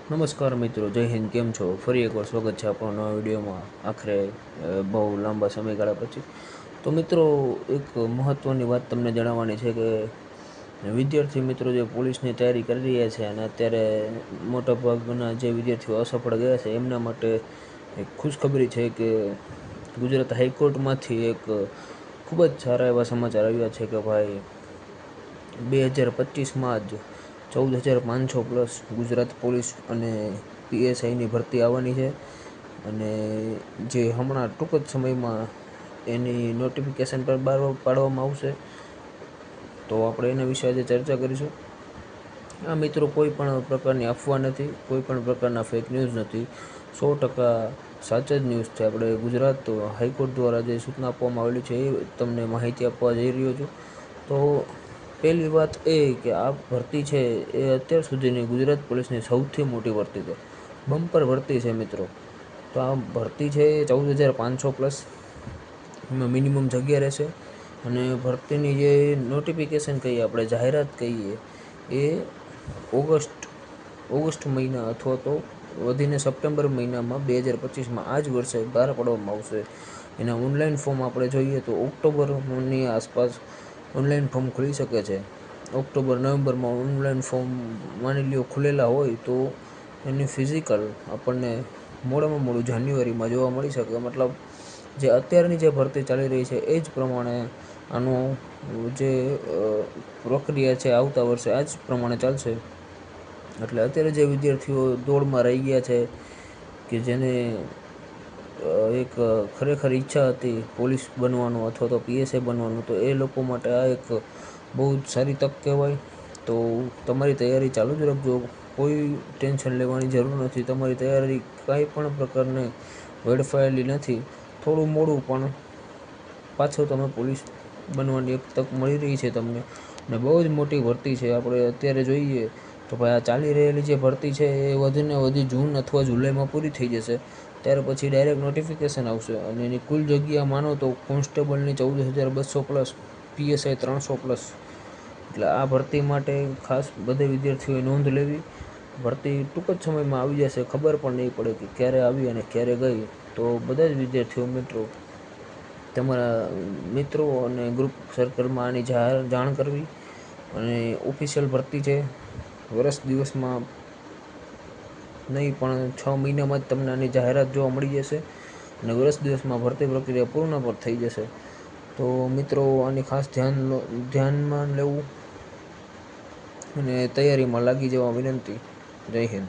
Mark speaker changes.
Speaker 1: નમસ્કાર મિત્રો, જય હિન્દ. કેમ છો? ફરી એકવાર સ્વાગત છે આપણો નવા વિડીયોમાં. આખરે બહુ લાંબા સમયગાળા પછી. તો મિત્રો, એક મહત્ત્વની વાત તમને જણાવવાની છે કે વિદ્યાર્થી મિત્રો જે પોલીસની તૈયારી કરી રહ્યા છે અને અત્યારે મોટાભાગના જે વિદ્યાર્થીઓ અસફળ ગયા છે એમના માટે એક ખુશખબરી છે કે ગુજરાત હાઈકોર્ટમાંથી એક ખૂબ જ સારા એવા સમાચાર આવ્યા છે કે ભાઈ 2025માં જ 14,500 પ્લસ ગુજરાત પોલીસ અને પીએસઆઈની ભરતી આવવાની છે. અને જે હમણાં ટૂંક જ સમયમાં એની નોટિફિકેશન પર બહાર પાડવામાં આવશે. તો આપણે એના વિશે આજે ચર્ચા કરીશું. આ મિત્રો કોઈ પણ પ્રકારની અફવા નથી, કોઈ પણ પ્રકારના ફેક ન્યૂઝ નથી, 100% સાચા જ ન્યૂઝ છે. આપણે ગુજરાત હાઈકોર્ટ દ્વારા જે સૂચના આપવામાં આવેલી છે એ તમને માહિતી આપવા જઈ રહ્યો છું. તો પહેલી વાત એ કે આ ભરતી છે એ અત્યાર સુધીની ગુજરાત પોલીસની સૌથી મોટી ભરતી છે, બમ્પર ભરતી છે મિત્રો. તો આ ભરતી છે 14,500 પ્લસ, એમાં મિનિમમ જગ્યા રહેશે. અને ભરતીની જે નોટિફિકેશન કહીએ, આપણે જાહેરાત કહીએ, એ ઓગસ્ટ મહિના અથવા તો વધીને સપ્ટેમ્બર મહિનામાં 2025માં આ જ વર્ષે બહાર પાડવામાં આવશે. એના ઓનલાઈન ફોર્મ આપણે જોઈએ તો ઓક્ટોબરની આસપાસ ઓનલાઈન ફોર્મ ખુલી શકે છે. ઓક્ટોબર નવેમ્બરમાં ઓનલાઈન ફોર્મ માની લ્યો ખુલેલા હોય તો એની ફિઝિકલ આપણને મોડામાં મોડું જાન્યુઆરીમાં જોવા મળી શકે. મતલબ જે અત્યારની જે ભરતી ચાલી રહી છે એ જ પ્રમાણે આનું જે પ્રક્રિયા છે આવતા વર્ષે આ જ પ્રમાણે ચાલશે. એટલે અત્યારે જે વિદ્યાર્થીઓ દોડમાં રહી ગયા છે, કે જેને એક ખરેખર ઈચ્છા હતી પોલીસ બનવાનું અથવા તો પીએસઆઈ બનવાનું, તો એ લોકો માટે આ એક બહુ જ સારી તક કહેવાય. તો તમારી તૈયારી ચાલુ જ રાખજો, કોઈ ટેન્શન લેવાની જરૂર નથી. તમારી તૈયારી કાંઈ પણ પ્રકારને વેડફાયેલી નથી. થોડું મોડું પણ પાછો તમે પોલીસ બનવાની એક તક મળી રહી છે તમને. અને બહુ જ મોટી ભરતી છે. આપણે અત્યારે જોઈએ તો ભાઈ આ ચાલી રહેલી જે ભરતી છે એ વધીને વધી જૂન અથવા જુલાઈમાં પૂરી થઈ જશે. ત્યાર પછી ડાયરેક્ટ નોટિફિકેશન આવશે અને એની કુલ જગ્યા માનો તો કોન્સ્ટેબલની 14,200 પ્લસ, પીએસઆઈ 300 પ્લસ. એટલે આ ભરતી માટે ખાસ બધે વિદ્યાર્થીઓએ નોંધ લેવી. ભરતી ટૂંક જ સમયમાં આવી જશે, ખબર પણ નહીં પડે કે ક્યારે આવી અને ક્યારે ગઈ. તો બધા જ વિદ્યાર્થીઓ મિત્રો તમારા મિત્રો અને ગ્રુપ સર્કલમાં આની જાણ કરવી. અને ઓફિશિયલ ભરતી છે, વર્ષ દિવસમાં નહીં પણ 6 મહિનામાં જ તમને આની જાહેરાત જોવા મળી જશે અને વર્ષ દિવસમાં ભરતી પ્રક્રિયા પૂર્ણ પણ થઈ જશે. તો મિત્રો આની ખાસ ધ્યાનમાં લેવું અને તૈયારીમાં લાગી જવા વિનંતી. જય હિન્દ.